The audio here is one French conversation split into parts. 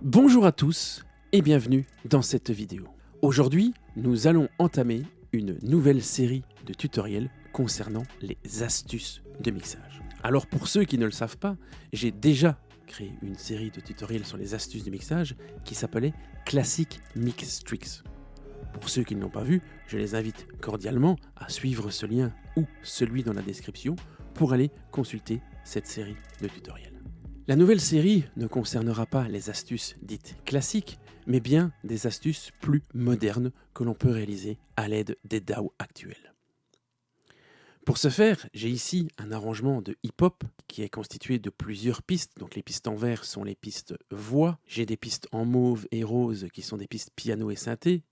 Bonjour à tous et bienvenue dans cette vidéo. Aujourd'hui, nous allons entamer une nouvelle série de tutoriels concernant les astuces de mixage. Alors pour ceux qui ne le savent pas, j'ai déjà créé une série de tutoriels sur les astuces de mixage qui s'appelait Classic Mix Tricks. Pour ceux qui ne l'ont pas vu, je les invite cordialement à suivre ce lien ou celui dans la description pour aller consulter cette série de tutoriels. La nouvelle série ne concernera pas les astuces dites classiques, mais bien des astuces plus modernes que l'on peut réaliser à l'aide des DAW actuels. Pour ce faire, j'ai ici un arrangement de hip-hop qui est constitué de plusieurs pistes. Donc les pistes en vert sont les pistes voix, j'ai des pistes en mauve et rose qui sont des pistes piano et synthé,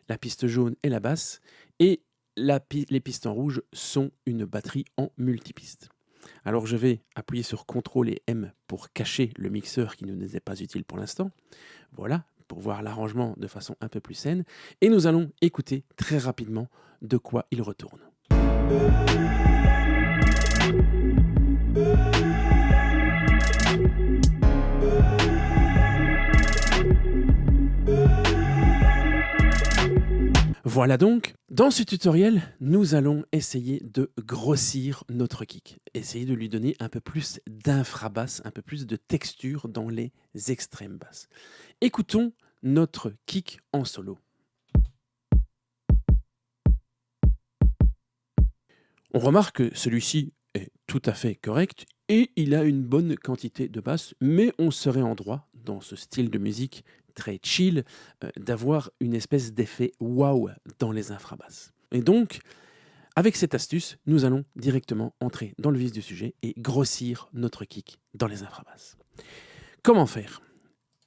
la piste jaune et la basse, et les pistes en rouge sont une batterie en multipiste. Alors je vais appuyer sur CTRL et M pour cacher le mixeur qui ne nous est pas utile pour l'instant. Voilà, pour voir l'arrangement de façon un peu plus saine. Et nous allons écouter très rapidement de quoi il retourne. Voilà donc, dans ce tutoriel, nous allons essayer de grossir notre kick, essayer de lui donner un peu plus d'infrabasse, un peu plus de texture dans les extrêmes basses. Écoutons notre kick en solo. On remarque que celui-ci est tout à fait correct et il a une bonne quantité de basse, mais on serait en droit, dans ce style de musique très chill, d'avoir une espèce d'effet wow dans les infrabasses. Et donc, avec cette astuce, nous allons directement entrer dans le vif du sujet et grossir notre kick dans les infrabasses. Comment faire ?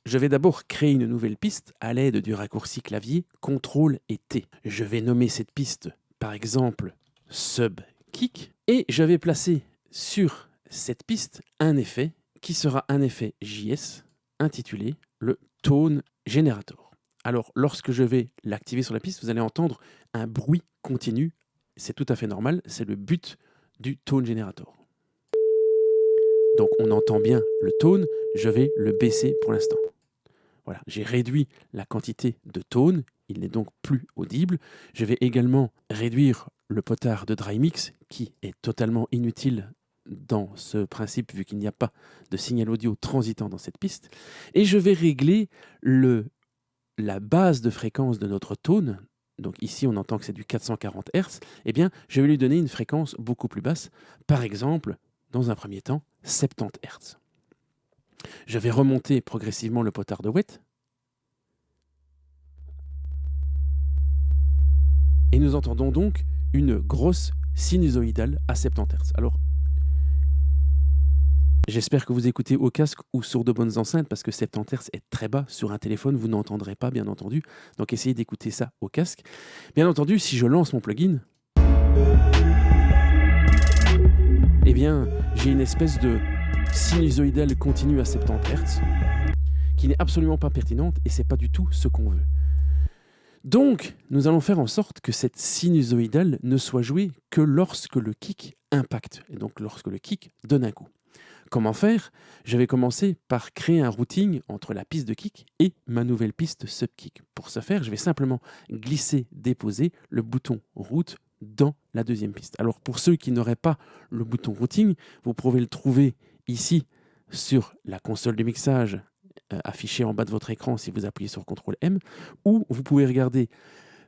Je vais d'abord créer une nouvelle piste à l'aide du raccourci clavier CTRL et T. Je vais nommer cette piste, par exemple, Sub Kick, et je vais placer sur cette piste un effet qui sera un effet JS intitulé le Tone Generator. Alors, lorsque je vais l'activer sur la piste, vous allez entendre un bruit continu. C'est tout à fait normal, c'est le but du Tone Generator. Donc, on entend bien le tone, je vais le baisser pour l'instant. Voilà, j'ai réduit la quantité de tone, il n'est donc plus audible. Je vais également réduire le potard de dry mix, qui est totalement inutile dans ce principe, vu qu'il n'y a pas de signal audio transitant dans cette piste. Et je vais régler la base de fréquence de notre tone. Donc ici, on entend que c'est du 440 Hz. Eh bien, je vais lui donner une fréquence beaucoup plus basse. Par exemple, dans un premier temps, 70 Hz. Je vais remonter progressivement le potard de wet. Et nous entendons donc une grosse sinusoïdale à 70 Hz. Alors, j'espère que vous écoutez au casque ou sur de bonnes enceintes parce que 70 Hz est très bas. Sur un téléphone, vous n'entendrez pas, bien entendu. Donc, essayez d'écouter ça au casque. Bien entendu, si je lance mon plugin, eh bien, j'ai une espèce de sinusoïdale continue à 70 Hz qui n'est absolument pas pertinente et c'est pas du tout ce qu'on veut. Donc, nous allons faire en sorte que cette sinusoïdale ne soit jouée que lorsque le kick impacte, et donc lorsque le kick donne un coup. Comment faire ? Je vais commencer par créer un routing entre la piste de kick et ma nouvelle piste sub-kick. Pour ce faire, je vais simplement glisser, déposer le bouton route dans la deuxième piste. Alors pour ceux qui n'auraient pas le bouton routing, vous pouvez le trouver ici sur la console de mixage affiché en bas de votre écran si vous appuyez sur CTRL-M, ou vous pouvez regarder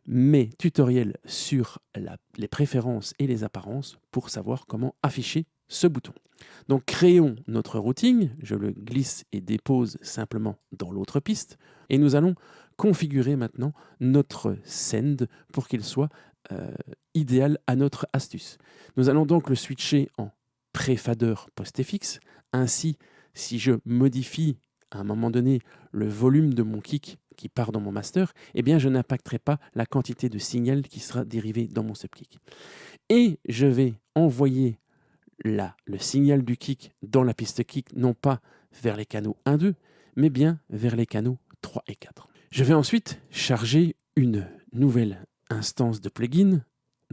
mes tutoriels sur les préférences et les apparences pour savoir comment afficher ce bouton. Donc créons notre routing, je le glisse et dépose simplement dans l'autre piste, et nous allons configurer maintenant notre send pour qu'il soit idéal à notre astuce. Nous allons donc le switcher en pré-fader post-FX, ainsi si je modifie à un moment donné le volume de mon kick qui part dans mon master, eh bien je n'impacterai pas la quantité de signal qui sera dérivé dans mon sub-kick. Et je vais envoyer le signal du kick dans la piste kick, non pas vers les canaux 1, 2, mais bien vers les canaux 3 et 4. Je vais ensuite charger une nouvelle instance de plugin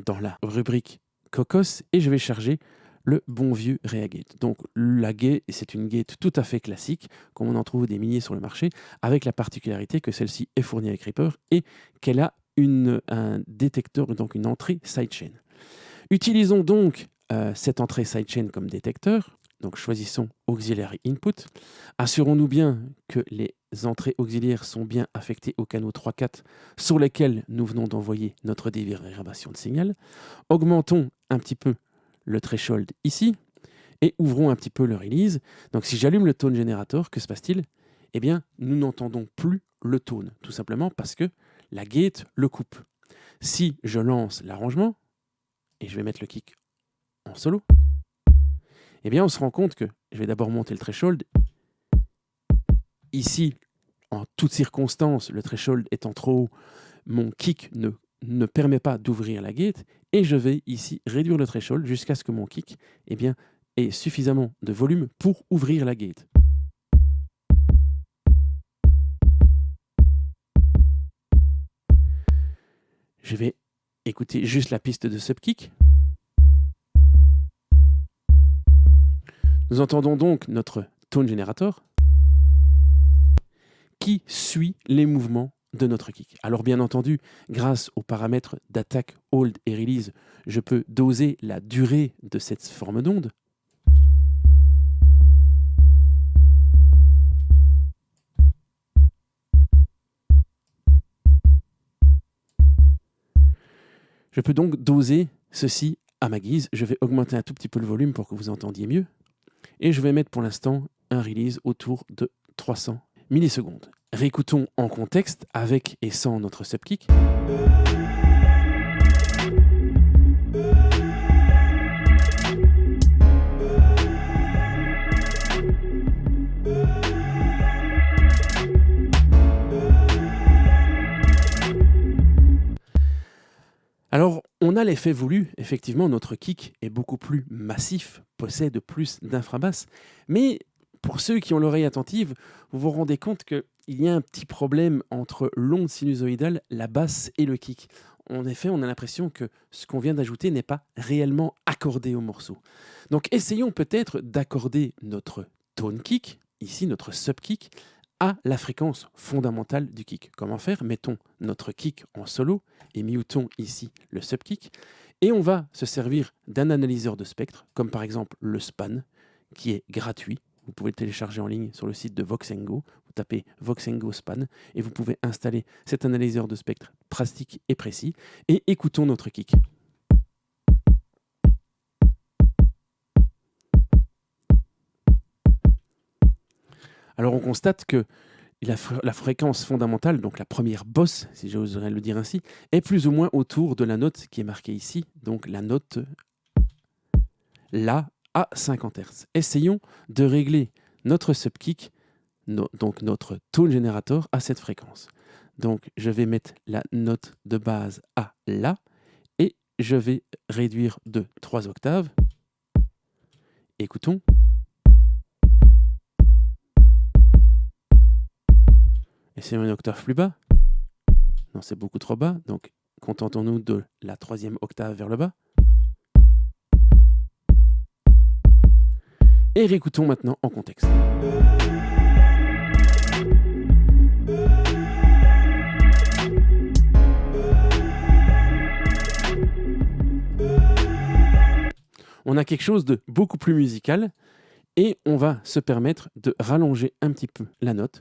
dans la rubrique Cocos et je vais charger le bon vieux Reagate. Donc la gate, c'est une gate tout à fait classique, comme on en trouve des milliers sur le marché, avec la particularité que celle-ci est fournie avec Reaper et qu'elle a un détecteur, donc une entrée sidechain. Utilisons donc cette entrée sidechain comme détecteur. Donc choisissons Auxiliary Input. Assurons-nous bien que les entrées auxiliaires sont bien affectées aux canaux 3-4 sur lesquels nous venons d'envoyer notre déréverbération de signal. Augmentons un petit peu le threshold ici et ouvrons un petit peu le release. Donc si j'allume le tone generator, que se passe-t-il? Eh bien, nous n'entendons plus le tone, tout simplement parce que la gate le coupe. Si je lance l'arrangement, et je vais mettre le kick en solo, eh bien, on se rend compte que je vais d'abord monter le threshold. Ici, en toutes circonstances, le threshold étant trop haut, mon kick ne permet pas d'ouvrir la gate. Et je vais ici réduire le threshold jusqu'à ce que mon kick ait suffisamment de volume pour ouvrir la gate. Je vais écouter juste la piste de subkick. Nous entendons donc notre tone generator qui suit les mouvements de notre kick. Alors bien entendu, grâce aux paramètres d'attaque, hold et release, je peux doser la durée de cette forme d'onde. Je peux donc doser ceci à ma guise. Je vais augmenter un tout petit peu le volume pour que vous entendiez mieux. Et je vais mettre pour l'instant un release autour de 300 millisecondes. Réécoutons en contexte avec et sans notre subkick. Alors, on a l'effet voulu, effectivement, notre kick est beaucoup plus massif, possède plus d'infrabasses, mais pour ceux qui ont l'oreille attentive, vous vous rendez compte qu'il y a un petit problème entre l'onde sinusoïdale, la basse et le kick. En effet, on a l'impression que ce qu'on vient d'ajouter n'est pas réellement accordé au morceau. Donc, essayons peut-être d'accorder notre tone kick, ici notre subkick, à la fréquence fondamentale du kick. Comment faire? Mettons notre kick en solo et mutons ici le subkick. Et on va se servir d'un analyseur de spectre, comme par exemple le Span, qui est gratuit. Vous pouvez le télécharger en ligne sur le site de Voxengo. Vous tapez Voxengo Span et vous pouvez installer cet analyseur de spectre pratique et précis. Et écoutons notre kick. Alors on constate que la fréquence fondamentale, donc la première bosse, si j'oserais le dire ainsi, est plus ou moins autour de la note qui est marquée ici, donc la note La à 50 Hz. Essayons de régler notre subkick, donc notre tone generator, à cette fréquence. Donc je vais mettre la note de base à La et je vais réduire de 3 octaves. Écoutons. Essayons une octave plus bas. Non, c'est beaucoup trop bas. Donc, contentons-nous de la 3e octave vers le bas. Et réécoutons maintenant en contexte. On a quelque chose de beaucoup plus musical et on va se permettre de rallonger un petit peu la note.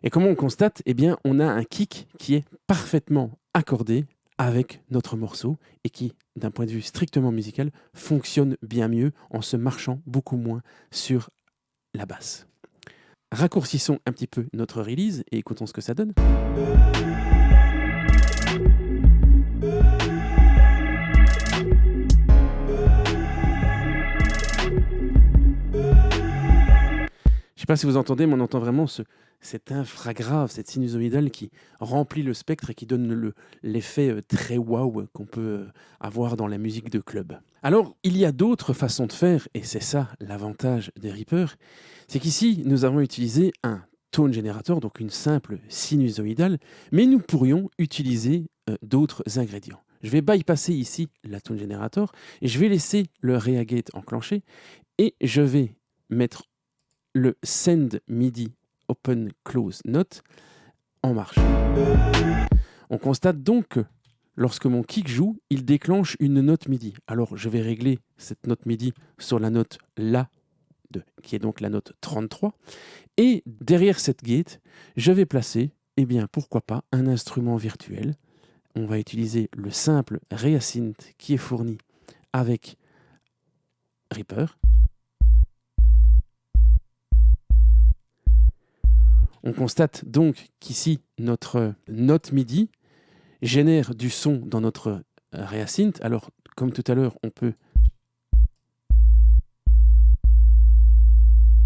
Et comme on constate, eh bien, on a un kick qui est parfaitement accordé avec notre morceau et qui, d'un point de vue strictement musical, fonctionne bien mieux en se marchant beaucoup moins sur la basse. Raccourcissons un petit peu notre release et écoutons ce que ça donne. Je ne sais pas si vous entendez, mais on entend vraiment cet infragrave, cette sinusoïdale qui remplit le spectre et qui donne l'effet très waouh qu'on peut avoir dans la musique de club. Alors, il y a d'autres façons de faire, et c'est ça l'avantage des Reaper, c'est qu'ici, nous avons utilisé un tone generator, donc une simple sinusoïdale, mais nous pourrions utiliser d'autres ingrédients. Je vais bypasser ici la tone generator et je vais laisser le Reagate enclenché et je vais mettre le Send MIDI Open Close Note en marche. On constate donc que lorsque mon kick joue, il déclenche une note MIDI. Alors je vais régler cette note MIDI sur la note La, qui est donc la note 33. Et derrière cette gate, je vais placer, eh bien pourquoi pas, un instrument virtuel. On va utiliser le simple Reasynth qui est fourni avec Reaper. On constate donc qu'ici, notre note MIDI génère du son dans notre Reasynth. Alors, comme tout à l'heure, on peut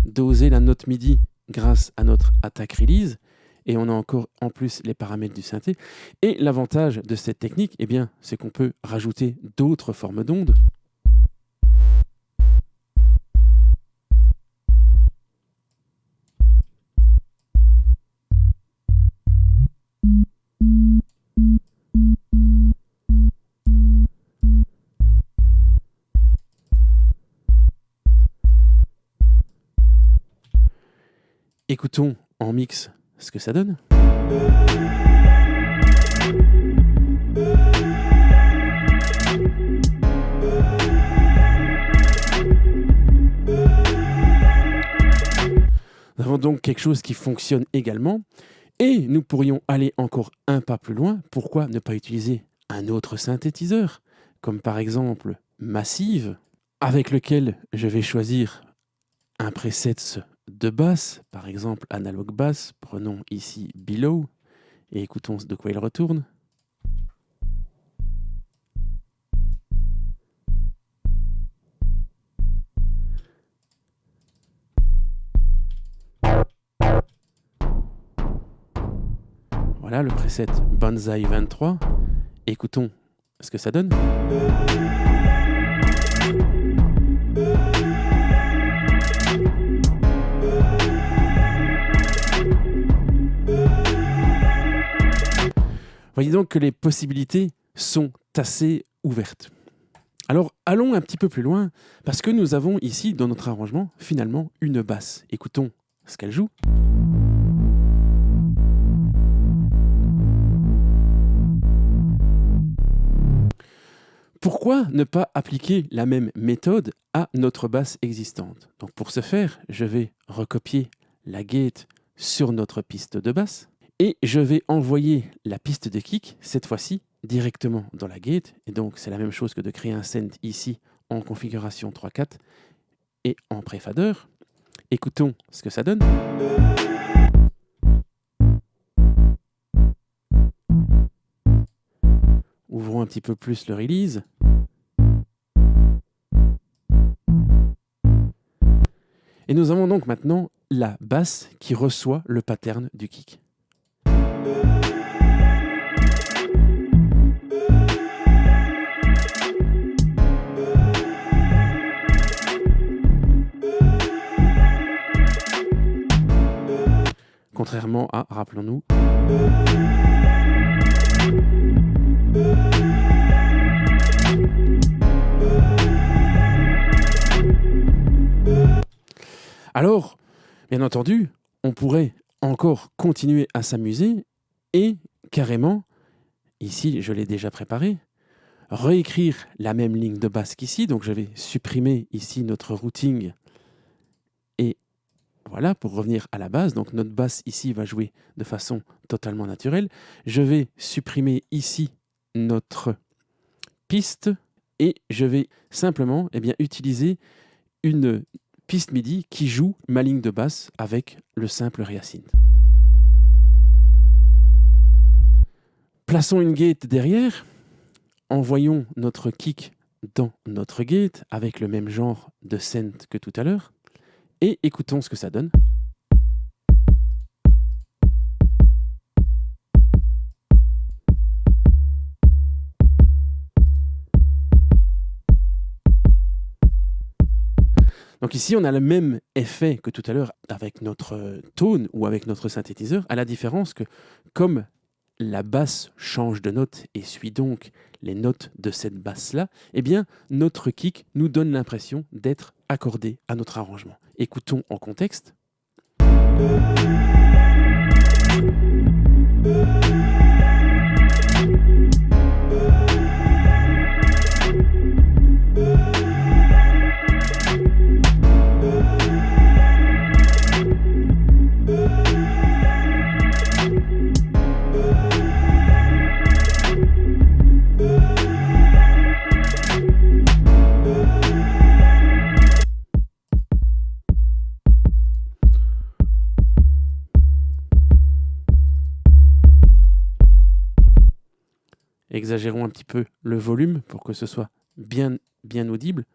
doser la note MIDI grâce à notre attack release. Et on a encore en plus les paramètres du synthé. Et l'avantage de cette technique, eh bien, c'est qu'on peut rajouter d'autres formes d'ondes. Écoutons en mix ce que ça donne. Nous avons donc quelque chose qui fonctionne également et nous pourrions aller encore un pas plus loin. Pourquoi ne pas utiliser un autre synthétiseur, comme par exemple Massive, avec lequel je vais choisir un preset de basse, par exemple Analog Bass. Prenons ici Below et écoutons de quoi il retourne. Voilà le preset Banzai 23. Écoutons ce que ça donne. Voyez donc que les possibilités sont assez ouvertes. Alors allons un petit peu plus loin, parce que nous avons ici dans notre arrangement finalement une basse. Écoutons ce qu'elle joue. Pourquoi ne pas appliquer la même méthode à notre basse existante? Donc pour ce faire, je vais recopier la gate sur notre piste de basse. Et je vais envoyer la piste de kick, cette fois-ci, directement dans la gate. Et donc, c'est la même chose que de créer un send ici en configuration 3/4 et en préfader. Écoutons ce que ça donne. Ouvrons un petit peu plus le release. Et nous avons donc maintenant la basse qui reçoit le pattern du kick. Contrairement à, rappelons-nous, alors, bien entendu, on pourrait encore continuer à s'amuser et carrément, ici je l'ai déjà préparé, réécrire la même ligne de basse qu'ici. Donc je vais supprimer ici notre routing et voilà, pour revenir à la base. Donc notre basse ici va jouer de façon totalement naturelle. Je vais supprimer ici notre piste et je vais simplement utiliser une piste MIDI qui joue ma ligne de basse avec le simple Reasynth. Plaçons une gate derrière, envoyons notre kick dans notre gate avec le même genre de synth que tout à l'heure et écoutons ce que ça donne. Donc ici, on a le même effet que tout à l'heure avec notre tone ou avec notre synthétiseur, à la différence que comme la basse change de note et suit donc les notes de cette basse-là, eh bien, notre kick nous donne l'impression d'être accordé à notre arrangement. Écoutons en contexte. Exagérons un petit peu le volume pour que ce soit bien audible.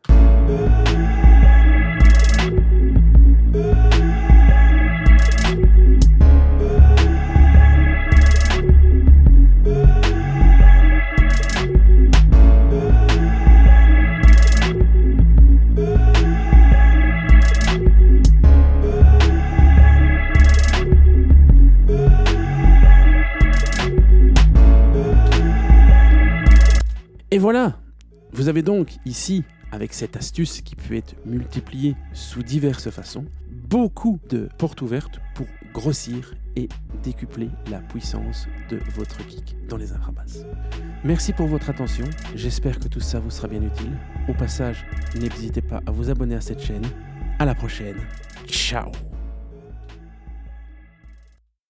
Et voilà, vous avez donc ici, avec cette astuce qui peut être multipliée sous diverses façons, beaucoup de portes ouvertes pour grossir et décupler la puissance de votre kick dans les infrabasses. Merci pour votre attention, j'espère que tout ça vous sera bien utile. Au passage, n'hésitez pas à vous abonner à cette chaîne. À la prochaine, ciao!